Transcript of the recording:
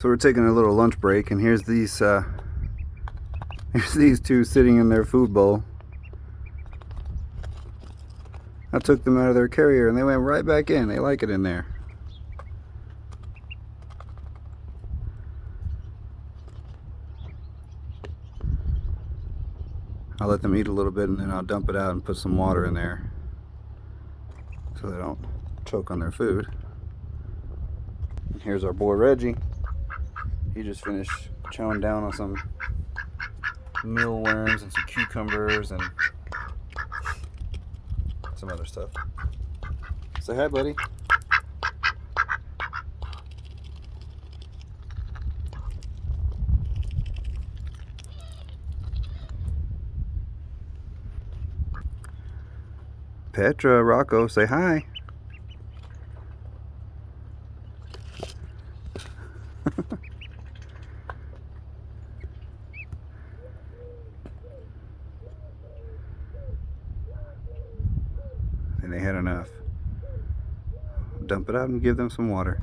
So we're taking a little lunch break, and here's these two sitting in their food bowl. I took them out of their carrier and they went right back in. They like it in there. I'll let them eat a little bit and then I'll dump it out and put some water in there so they don't choke on their food. And here's our boy Reggie. He just finished chowing down on some mealworms and some cucumbers and some other stuff. Say hi, buddy. Petra, Rocco, say hi. And they had enough. Dump it out and give them some water.